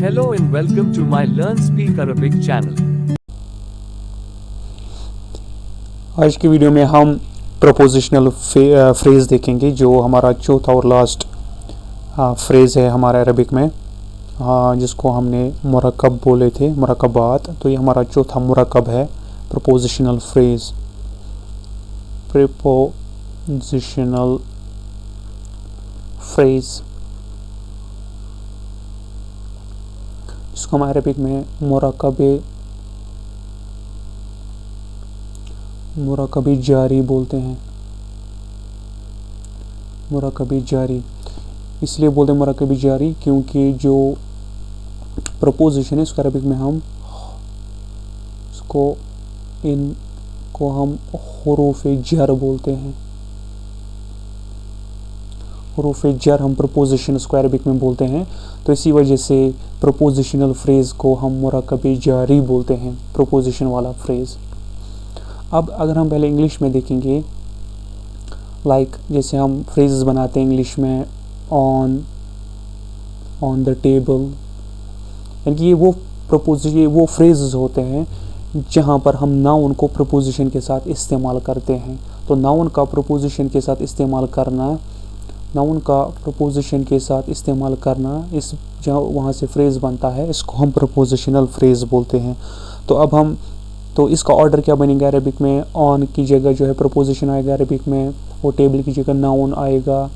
Hello and welcome to my Learn Speak Arabic channel. आज की video में हम प्रपोजिशनल फ्रेज़ देखेंगे, जो हमारा चौथा और लास्ट फ्रेज़ है हमारा अरबिक में, जिसको हमने मुरक्कब बोले थे, मुरक्कबात। तो ये हमारा चौथा मुरक्कब है, प्रपोजिशनल फ्रेज़। प्रपोजिशनल फ्रेज़ जिसको हम अरबिक में मुरक्कबी जारी बोलते हैं। मुरक्कबी जारी इसलिए बोलते हैं मुरक्कबी जारी, क्योंकि जो प्रपोजिशन है उसका अरबिक में हम इनको हम हुरूफ जर बोलते हैं। हुरूफ जर हम प्रपोजिशन उसको अरबिक में बोलते हैं। तो इसी वजह से प्रपोजिशनल फ्रेज़ को हम मुरक्कबी जारी बोलते हैं, प्रपोजिशन वाला फ्रेज़। अब अगर हम पहले इंग्लिश में देखेंगे, जैसे हम फ्रेजेस बनाते हैं इंग्लिश में, ऑन द टेबल, यानी कि ये वो फ्रेजेस होते हैं जहाँ पर हम नाउन को प्रपोजिशन के साथ इस्तेमाल करते हैं। तो नाउन का प्रपोजिशन के साथ इस्तेमाल करना इस जहाँ वहाँ से फ्रेज़ बनता है, इसको हम प्रपोजिशनल फ्रेज़ बोलते हैं। तो इसका ऑर्डर क्या बनेगा अरबिक में? ऑन की जगह जो है प्रपोजिशन आएगा अरबिक में, और टेबल की जगह नाउन आएगा,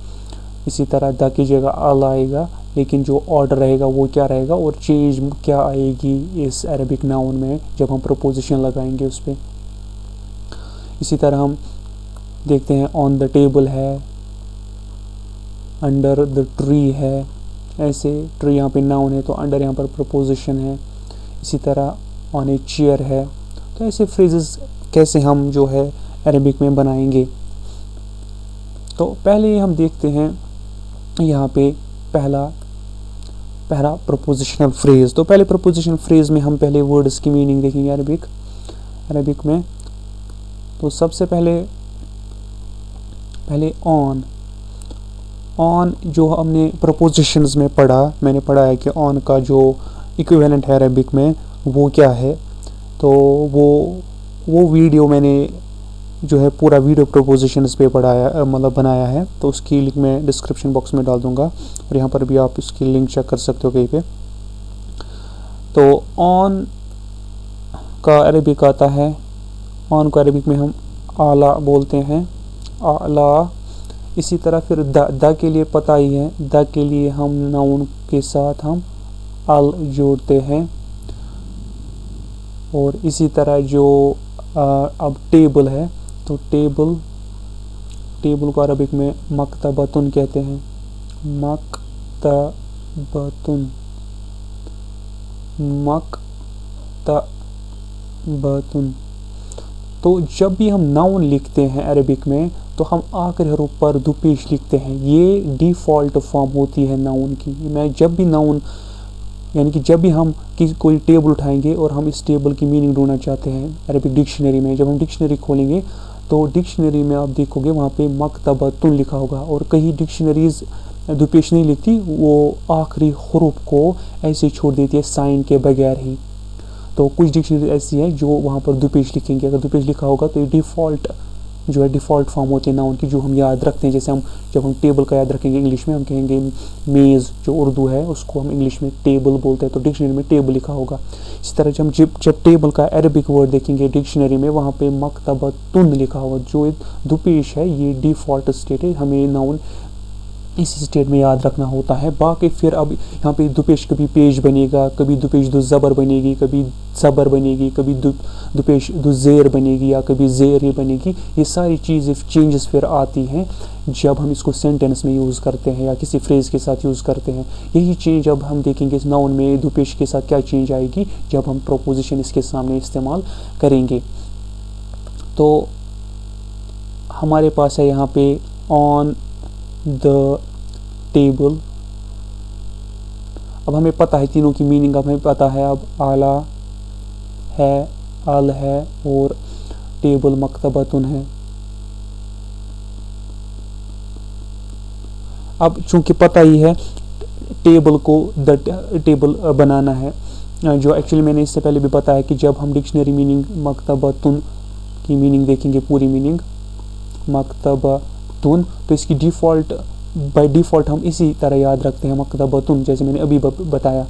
इसी तरह द की जगह अल आएगा। लेकिन जो ऑर्डर रहेगा वो क्या रहेगा, और चेंज क्या आएगी इस अरबिक नाउन में जब हम प्रपोजिशन लगाएंगे उस पर। इसी तरह हम देखते हैं ऑन द टेबल है, अंडर द ट्री है, ऐसे ट्री यहाँ पे नाउन है तो अंडर यहाँ पर प्रपोजिशन है। इसी तरह ऑन ए चेयर है। तो ऐसे फ्रेजेस कैसे हम जो है अरबिक में बनाएंगे। तो पहले हम देखते हैं यहाँ पे पहला प्रपोजिशनल फ्रेज़। तो पहले प्रपोजिशनल फ्रेज़ में हम पहले वर्ड्स की मीनिंग देखेंगे अरबिक में। तो सबसे पहले ऑन जो हमने प्रपोजिशंस में मैंने पढ़ा है कि ऑन का जो इक्विवेलेंट है अरबिक में वो क्या है। तो वो वीडियो मैंने जो है पूरा वीडियो प्रपोजिशंस पे बनाया है। तो उसकी लिंक मैं डिस्क्रिप्शन बॉक्स में डाल दूंगा, और यहाँ पर भी आप इसकी लिंक चेक कर सकते हो कहीं पे। तो ऑन का अरबिक आता है, ऑन को अरबिक में हम आला बोलते हैं, आला। इसी तरह फिर द के लिए पता ही है, द के लिए हम नाउन के साथ हम अल जोड़ते हैं। और इसी तरह जो अब टेबल है, तो टेबल को अरबिक में मकतबतुन कहते हैं, मकतबतुन। तो जब भी हम नाउन लिखते हैं अरबिक में तो हम आखिरी हरूफ पर दुपेश लिखते हैं। ये डिफ़ॉल्ट फॉर्म होती है नाउन की। जब भी हम कोई टेबल उठाएंगे और हम इस टेबल की मीनिंग ढूंढना चाहते हैं अरबिक डिक्शनरी में, जब हम डिक्शनरी खोलेंगे तो डिक्शनरी में आप देखोगे वहाँ पे मकतबतुन लिखा होगा। और कई डिक्शनरीज दुपेश नहीं लिखती, वो आखिरी हरूफ को ऐसे छोड़ देती है साइन के बगैर ही। तो कुछ डिक्शनरी ऐसी है जो वहाँ पर दुपेश लिखेंगे। अगर दुपेश लिखा होगा तो ये डिफ़ॉल्ट फॉर्म होती है नाउन की, जो हम याद रखते हैं। जैसे जब हम टेबल का याद रखेंगे इंग्लिश में, हम कहेंगे मेज़, जो उर्दू है उसको हम इंग्लिश में टेबल बोलते हैं, तो डिक्शनरी में टेबल लिखा होगा। इसी तरह जब टेबल का अरबिक वर्ड देखेंगे डिक्शनरी में, वहाँ पे मकतबतुन लिखा होगा। जो दुपेश है ये डिफ़ॉल्ट स्टेट है, हमें नाउन इसी स्टेट में याद रखना होता है। बाकी फिर अब यहाँ पे दुपेश कभी पेश बनेगा, कभी दुपेश दो ज़बर बनेगी, कभी ज़बर बनेगी, कभी दुपेश दो ज़ेर बनेगी, या कभी ज़ेर ही बनेगी। ये सारी चीज़ें चेंजेस फिर आती हैं जब हम इसको सेंटेंस में यूज़ करते हैं या किसी फ्रेज़ के साथ यूज़ करते हैं। यही चेंज अब हम देखेंगे इस नाउन में दुपेश के साथ क्या चेंज आएगी जब हम प्रपोजिशन इसके सामने इस्तेमाल करेंगे। तो हमारे पास है यहाँ पे ऑन द टेबल। अब हमें पता है तीनों की मीनिंग, हमें पता है अब आला है, अल है, और टेबल मकतबतुन है। अब चूंकि पता ही है टेबल को द टेबल बनाना है, जो एक्चुअली मैंने इससे पहले भी बताया कि जब हम डिक्शनरी मीनिंग मकतबतुन की मीनिंग देखेंगे, पूरी मीनिंग मकतबतुन, तो इसकी डिफ़ॉल्ट बाय डिफ़ॉल्ट हम इसी तरह याद रखते हैं मकतबतुन, जैसे मैंने अभी बताया,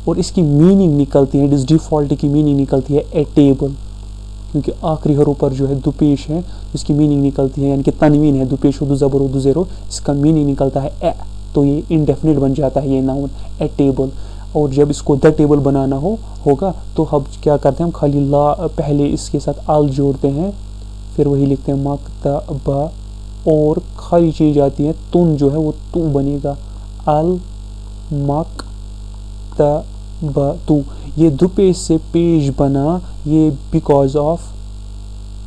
और इसकी मीनिंग निकलती है, इस डिफ़ॉल्ट की मीनिंग निकलती है ए टेबल, क्योंकि आखिरी हरूफ पर जो है दुपेश है, इसकी मीनिंग निकलती है, यानी कि तनवीन है, दुपेश हो, दो ज़बर हो, दो ज़ेर हो, इसका मीनिंग निकलता है ए, तो ये इंडेफिनिट बन जाता है ये नाउन ए टेबल। और जब इसको द टेबल बनाना होगा तो हम क्या करते हैं, हम खाली ला पहले इसके साथ अल जोड़ते हैं, फिर वही लिखते हैं मकतबा, और खाली चीज आती है तुन, जो है वो तू बनेगा, अल मकतबतु। ये दुपेश से पेश बना, ये बिकॉज ऑफ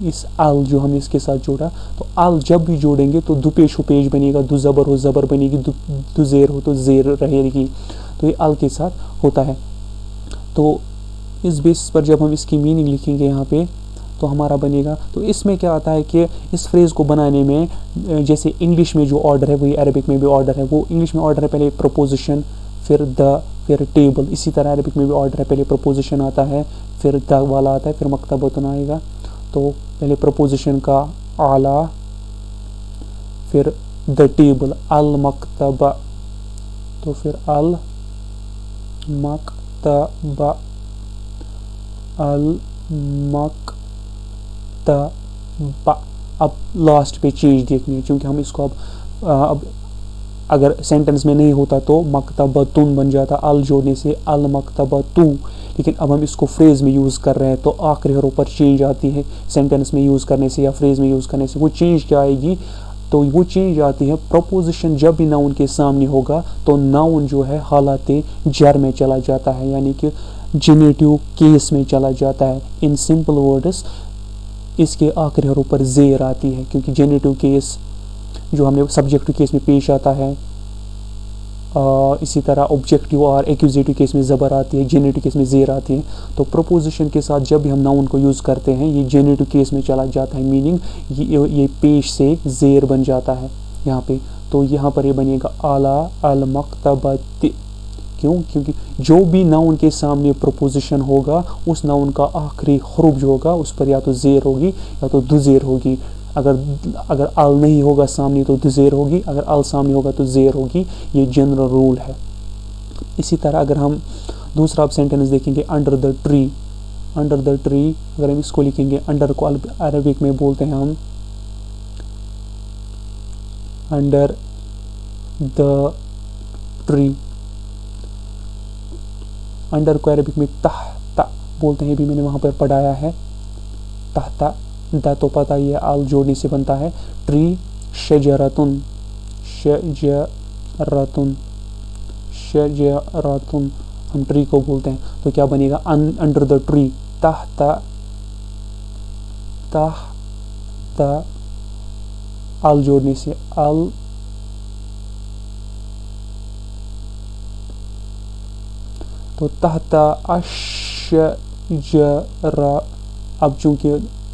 इस अल जो हमने इसके साथ जोड़ा। तो अल जब भी जोड़ेंगे तो दुपेश हो पेश बनेगा, दु ज़बर हो ज़बर बनेगी, दु ज़ेर हो तो ज़ेर रहेगी, तो ये अल के साथ होता है। तो इस बेस पर जब हम इसकी मीनिंग लिखेंगे यहाँ पे तो हमारा बनेगा। तो इसमें क्या आता है कि इस फ्रेज़ को बनाने में जैसे इंग्लिश में जो ऑर्डर है वही अरबिक में भी ऑर्डर है। वो इंग्लिश में ऑर्डर है पहले प्रपोजिशन, फिर द, फिर टेबल। इसी तरह अरबिक में भी ऑर्डर है, पहले प्रपोजिशन आता है, फिर द वाला आता है, फिर मकतबतुन आएगा। तो पहले प्रपोजिशन का आला, फिर द टेबल, अल मकतबा, तो फिर अल मकतबा, अल मकतबा। अब लास्ट पे चीज देखनी है, क्योंकि हम इसको अब अगर सेंटेंस में नहीं होता तो मकतबतुन बन जाता अल जोड़ने से, अल मकतबतु। लेकिन अब हम इसको फ्रेज में यूज़ कर रहे हैं तो आखिरी हरूफ पर चेंज आती है सेंटेंस में यूज़ करने से या फ्रेज में यूज़ करने से। वो चेंज क्या आएगी, तो वो चेंज आती है प्रपोजिशन जब भी नाउन के सामने होगा तो नाउन जो है हालाते जर में चला जाता है, यानी कि जेनेटिव केस में चला जाता है। इन सिंपल वर्ड्स इसके आखिरी हरूफ पर ज़ेर आती है, क्योंकि जेनेटिव केस जो हमने सब्जेक्टिव केस में पेश आता है, इसी तरह ऑब्जेक्टिव और एक्यूजेटिव केस में ज़बर आती है, जेनेटिव केस में ज़ेर आती है। तो प्रपोजिशन के साथ जब भी हम नाउन को यूज़ करते हैं ये जेनेटिव केस में चला जाता है, मीनिंग ये पेश से ज़ेर बन जाता है यहाँ पे। तो यहाँ पर ये बनेगा आला अल मकतबत। क्यों? क्योंकि जो भी नाउन के सामने प्रपोजिशन होगा उस नाउन का आखिरी हरूफ जो होगा उस पर या तो ज़ेर होगी या तो दुज़ेर होगी। अगर अल नहीं होगा सामने तो दुज़ेर होगी, अगर अल सामने होगा तो ज़ेर होगी। ये जनरल रूल है। इसी तरह अगर हम दूसरा आप सेंटेंस देखेंगे, under the tree. Under the tree अगर हम इसको लिखेंगे, अंडर को अरबिक में बोलते हैं हम अंडर द ट्री। अंडर को अरबिक में तहता बोलते हैं, भी मैंने वहाँ पर पढ़ाया है। तहता, दा तो पता ही है, आल जोड़ने से बनता है। ट्री शजरतुन, शजरतुन, शजरतुन हम ट्री को बोलते हैं। तो क्या बनेगा, अंडर द ट्री, तहता, तहता आल जोड़ने से आल, तो तहता अशजरा। अब चूंकि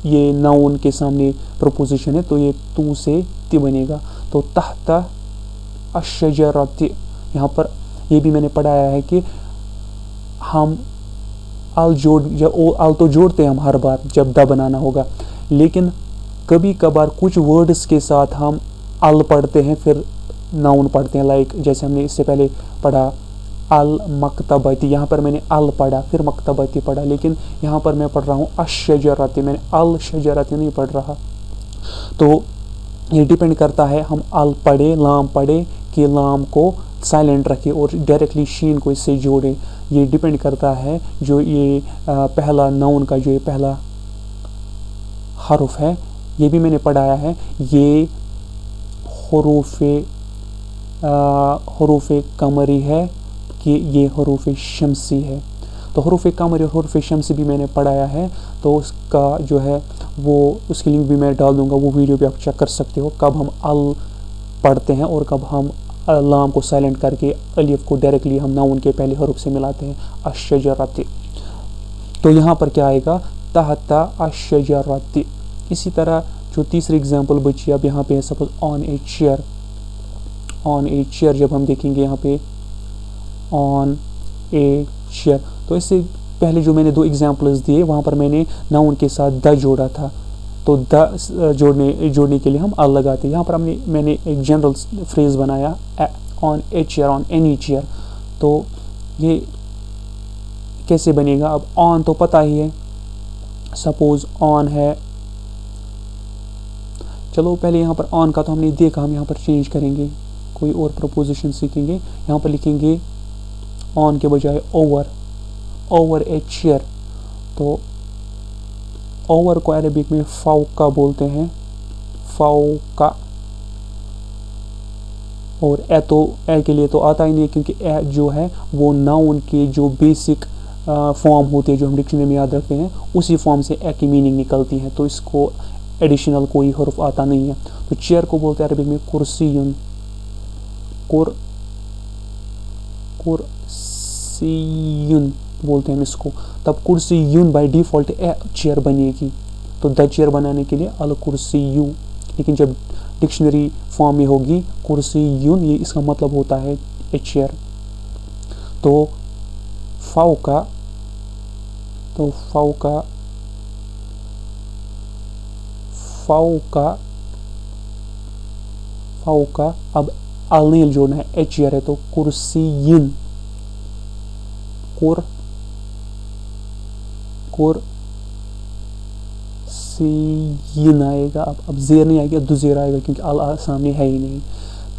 ये नाउन के सामने प्रोपोजिशन है तो ये तू से ति बनेगा। तो तहता अशजरति, यहाँ पर ये भी मैंने पढ़ाया है कि हम अल जोड़, अल तो जोड़ते हैं हम हर बार जब द बनाना होगा, लेकिन कभी कभार कुछ वर्ड्स के साथ हम अल पढ़ते हैं फिर नाउन पढ़ते हैं। लाइक जैसे हमने इससे पहले पढ़ा अल मकतबती, यहाँ पर मैंने अल पढ़ा फिर मकतबती पढ़ा, लेकिन यहाँ पर मैं पढ़ रहा हूँ अशजरती, मैंने अल शजरती नहीं पढ़ रहा। तो ये डिपेंड करता है हम अल पढ़े लाम पढ़े कि लाम को साइलेंट रखें और डायरेक्टली शीन को इससे जोड़ें। ये डिपेंड करता है जो ये पहला नाउन का जो ये पहला हरुफ है, ये भी मैंने पढ़ाया है। ये हुरूफ़े कमरी है कि ये हुरूफ़ शमसी है। तो हुरूफ़ कमरी और हुरूफ़ शमसी भी मैंने पढ़ाया है, तो उसका जो है वो उसकी लिंक भी मैं डाल दूंगा, वो वीडियो भी आप चेक कर सकते हो कब हम अल पढ़ते हैं और कब हम लाम को साइलेंट करके अलिफ को डायरेक्टली हम नाउन के पहले हरूफ से मिलाते हैं, अशजरती। तो यहाँ पर क्या आएगा, तहता अशजरती। इसी तरह जो तीसरी एग्जाम्पल बची अब यहाँ पे है, suppose on a chair. On a chair जब हम देखेंगे यहाँ पे ऑन ए चेयर, तो इससे पहले जो मैंने 2 एग्जाम्पल्स दिए वहाँ पर मैंने नाउन के साथ द जोड़ा था, तो द जोड़ने के लिए हम अल लगाते हैं। यहाँ पर मैंने एक जनरल फ्रेज बनाया on a chair, on any chair. तो ये कैसे बनेगा? अब ऑन तो पता ही है, सपोज ऑन है, चलो पहले यहाँ पर ऑन का तो हमने देखा, हम यहाँ पर चेंज करेंगे, कोई और प्रपोजिशन सीखेंगे। यहाँ पर लिखेंगे ऑन के बजाय ओवर, ओवर ए चेयर। तो ओवर को अरबिक में फाउका बोलते हैं, फाउका। और ए के लिए तो आता ही नहीं, क्योंकि ए जो है वो नाउन के जो बेसिक फॉर्म होते हैं जो हम डिक्शनरी में याद रखते हैं, उसी फॉर्म से ए की मीनिंग निकलती है, तो इसको एडिशनल कोई हर्फ आता नहीं है। तो चेयर को बोलते हैं अरबिक में कुर्सियुन, कुर्सियुन बोलते हैं इसको। तब कुर्सियुन बाय डिफॉल्ट ए चेयर बनेगी, तो द चेयर बनाने के लिए अल कुर्सियु। लेकिन जब डिक्शनरी फॉर्म में होगी कुर्सियुन, ये इसका मतलब होता है ए चेयर। तो फाउका, तो फाउका अब अलनील जोड़ना है, ए चेयर है तो कुर्सियिन, कुर्सियिन आएगा। अब जेर नहीं आएगा, दुजेर आएगा, क्योंकि अल सामने है ही नहीं।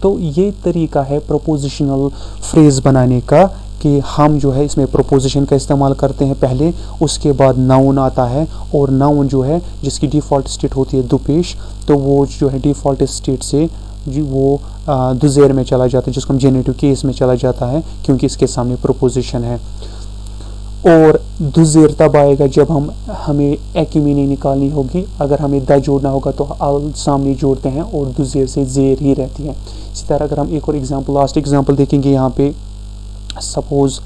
तो ये तरीका है प्रोपोजिशनल फ्रेज बनाने का, कि हम जो है इसमें प्रोपोजिशन का इस्तेमाल करते हैं पहले, उसके बाद नाउन आता है, और नाउन जो है जिसकी डिफ़ॉल्ट स्टेट होती है दुपेश, तो वो जो है डिफ़ॉल्ट स्टेट से वो दुजेर में चला जाता है, जिसको हम जेनेटिव केस में चला जाता है, क्योंकि इसके सामने प्रोपोजिशन है। और दुजेर तब आएगा जब हमें ए की मीनिंग निकालनी होगी। अगर हमें द जोड़ना होगा तो अल सामने जोड़ते हैं और दुजेर से जेर ही रहती है। इसी तरह अगर हम एक और एग्जाम्पल, लास्ट एग्जाम्पल देखेंगे यहाँ पे, सपोज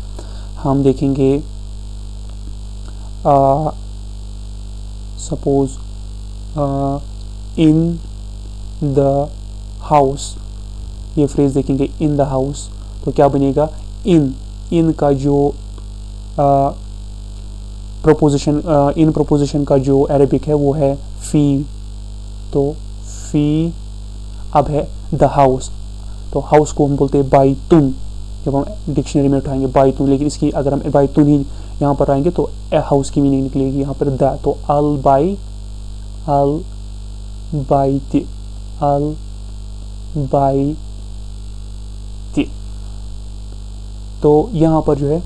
हम देखेंगे सपोज इन द हाउस, ये फ्रेज देखेंगे इन द हाउस, तो क्या बनेगा? इन का जो प्रोपोजिशन का जो अरबिक है वो है फी, तो फी अब है द हाउस, तो हाउस को हम बोलते हैं बाइतुन, जब हम डिक्शनरी में उठाएंगे बाइतुन, लेकिन इसकी अगर हम बाइतुन ही यहाँ पर आएंगे तो ए हाउस की मीनिंग निकलेगी यहाँ पर द, तो अल बाइति, तो यहाँ पर जो है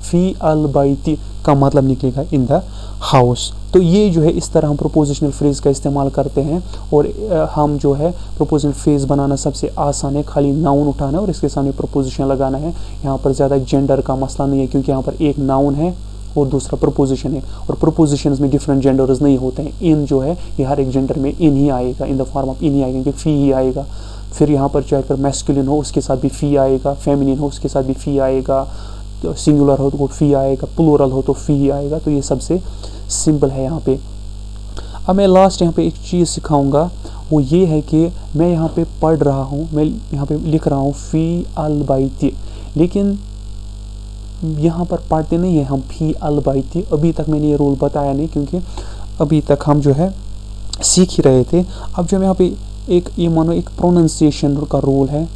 फी अल बाइति का मतलब निकलेगा इन द हाउस। तो ये जो है इस तरह हम प्रोपोजिशनल फ्रेज का इस्तेमाल करते हैं, और हम जो है प्रोपोजिशनल फ्रेज बनाना सबसे आसान है, खाली नाउन उठाना है और इसके सामने प्रोपोजिशन लगाना है। यहाँ पर ज़्यादा जेंडर का मसला नहीं है, क्योंकि यहाँ पर एक नाउन है और दूसरा प्रोपोजिशन है, और प्रोपोजिशंस में डिफरेंट जेंडर्स नहीं होते हैं। इन जो है ये हर एक जेंडर में इन ही आएगा, इन द फॉर्म ऑफ इन ही आएगा, क्योंकि फी ही आएगा। फिर यहाँ पर चाहे फिर मैस्कुलिन हो उसके साथ भी फी आएगा, फेमिनिन हो उसके साथ भी फी आएगा, तो सिंगुलर हो तो फी आएगा, प्लूरल हो तो फी आएगा। तो ये सबसे सिंपल है यहाँ पे। अब मैं लास्ट यहाँ पे एक चीज़ सिखाऊंगा, वो ये है कि मैं यहाँ पे पढ़ रहा हूँ, मैं यहाँ पे लिख रहा हूँ फ़ी अल बाइति, लेकिन यहाँ पर पढ़ते नहीं है हम फ़ी अल बाइति। अभी तक मैंने ये रूल बताया नहीं, क्योंकि अभी तक हम जो है सीख ही रहे थे। अब जो यहाँ पे एक ये मानो एक प्रोनाउंसिएशन का रूल है,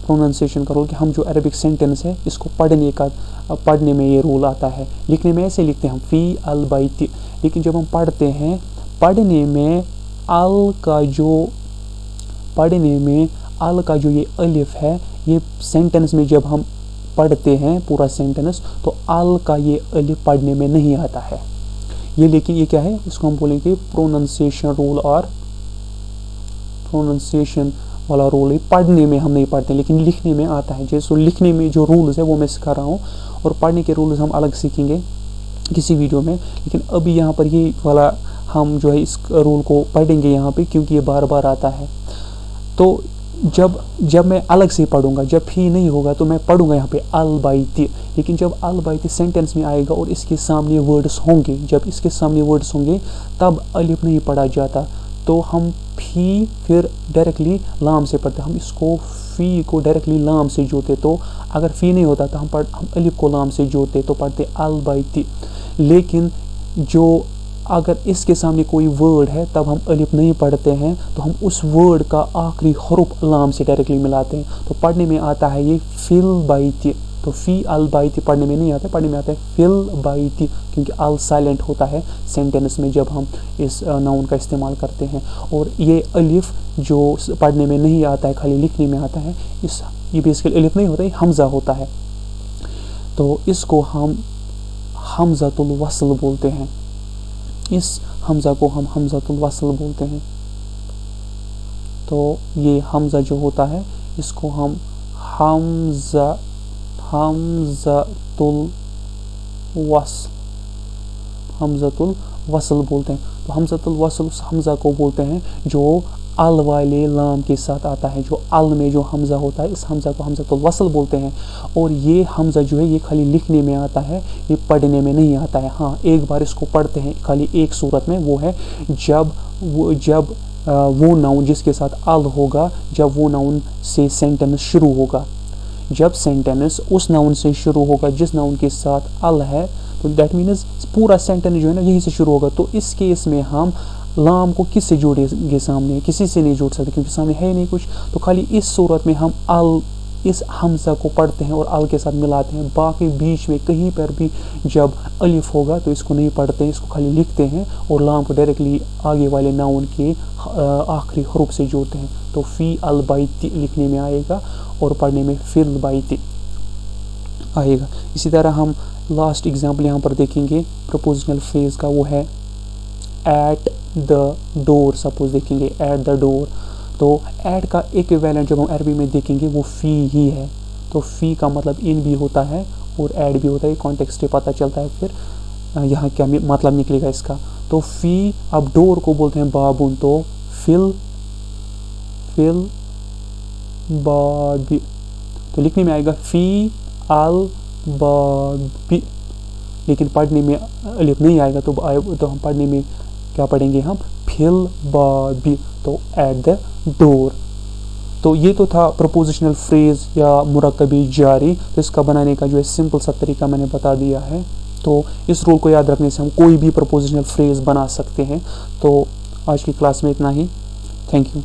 प्रोनाउंसिएशन का रूल, कि हम जो अरबिक सेंटेंस है इसको पढ़ने में ये रूल आता है। लिखने में ऐसे लिखते हैं हम फ़ी अल बाइति, लेकिन जब हम पढ़ते हैं पढ़ने में अल का जो ये अलिफ है, ये सेंटेंस में जब हम पढ़ते हैं पूरा सेंटेंस, तो अल का ये अलिफ पढ़ने में नहीं आता है ये। लेकिन ये क्या है, इसको हम बोलेंगे प्रोनाउंसिएशन रूल, और प्रोनाउंसिएशन वाला रूल है। पढ़ने में हम नहीं पढ़ते, लेकिन लिखने में आता है। जैसे लिखने में जो रूल्स है वो मैं सिखा रहा हूँ, और पढ़ने के रूल्स हम अलग सीखेंगे किसी वीडियो में। लेकिन अभी यहाँ पर ये वाला हम जो है इस रूल को पढ़ेंगे यहाँ पे, क्योंकि ये बार बार आता है। तो जब मैं अलग से पढ़ूंगा, जब ही नहीं होगा तो मैं पढ़ूंगा यहाँ पे अल बाइति, लेकिन जब अल बाइति सेंटेंस में आएगा और इसके सामने वर्ड्स होंगे, जब इसके सामने वर्ड्स होंगे तब अलिफ नहीं पढ़ा जाता। तो हम फी फिर डायरेक्टली लाम से पढ़ते, हम इसको फ़ी को डायरेक्टली लाम से जोड़ते, तो अगर फ़ी नहीं होता तो हम अलिफ को लाम से जोड़ते तो पढ़ते अल बैती। लेकिन जो अगर इसके सामने कोई वर्ड है तब हम अलिफ नहीं पढ़ते हैं, तो हम उस वर्ड का आखिरी हरूफ लाम से डायरेक्टली मिलाते हैं, तो पढ़ने में आता है ये फिल बैती। तो फ़ी अल बैती पढ़ने में नहीं आता, पढ़ने में आता है फिल बैती, क्योंकि अल साइलेंट होता है सेंटेंस में जब हम इस नाउन का इस्तेमाल करते हैं। और ये अलिफ जो पढ़ने में नहीं आता है, खाली लिखने में आता है, ये बेसिकली अलिफ नहीं होता, ये हमज़ा होता है। तो इसको हम हमज़तुल वस्ल बोलते हैं, इस हमज़ा को हम हमज़तुल वस्ल बोलते हैं। तो ये हमज़ा जो होता है इसको हम हमज़तुल वस्ल बोलते हैं। तो हमज़तुल वस्ल उस हमज़ा को बोलते हैं जो अल वाले लाम के साथ आता है, जो अल में जो हमज़ा होता है, इस हमज़ा को हमज़तुल वस्ल बोलते हैं। और ये हमज़ा जो है ये खाली लिखने में आता है, ये पढ़ने में नहीं आता है। हाँ, एक बार इसको पढ़ते हैं खाली एक सूरत में, वो है जब वो नाउन जिसके साथ अल होगा, जब वो नाउन से सेंटेंस शुरू होगा, जब सेंटेंस उस नाउन से शुरू होगा जिस नाउन के साथ अल है, तो दैट मीन्स पूरा सेंटेंस जो है ना यहीं से शुरू होगा। तो इस केस में हम लाम को किससे जोड़ेंगे, सामने किसी से नहीं जोड़ सकते क्योंकि सामने है नहीं कुछ। तो खाली इस सूरत में हम अल, इस हमज़ा को पढ़ते हैं और अल के साथ मिलाते हैं। बाकी बीच में कहीं पर भी जब अलिफ होगा तो इसको नहीं पढ़ते हैं, इसको खाली लिखते हैं और लाम को डायरेक्टली आगे वाले नाउन के आखिरी हरूफ से जोड़ते हैं। तो फ़ी अल बैती लिखने में आएगा और पढ़ने में फिल बैती आएगा। इसी तरह हम लास्ट एग्जाम्पल यहाँ पर देखेंगे प्रपोजिशनल फ्रेज का, वो है एट द डोर। सपोज देखेंगे एट द डोर, तो एट का इक्विवेलेंट जब हम अरबी में देखेंगे वो फ़ी ही है। तो फ़ी का मतलब इन भी होता है और एट भी होता है, कॉन्टेक्स्ट से पता चलता है फिर यहाँ क्या मतलब निकलेगा इसका। तो फ़ी, अब डोर को बोलते हैं बाबुन, तो फिल बाबी, तो लिखने में आएगा फ़ी अल बाबी, लेकिन पढ़ने में अलिफ नहीं आएगा। तो हम पढ़ने में क्या पढ़ेंगे, हम फिल बाबी, तो एट द डोर। तो ये तो था प्रपोजिशनल फ्रेज या मुरक्कबी जारी। तो इसका बनाने का जो है सिंपल सा तरीका मैंने बता दिया है। तो इस रूल को याद रखने से हम कोई भी प्रपोजिशनल फ्रेज बना सकते हैं। तो आज की क्लास में इतना ही। Thank you.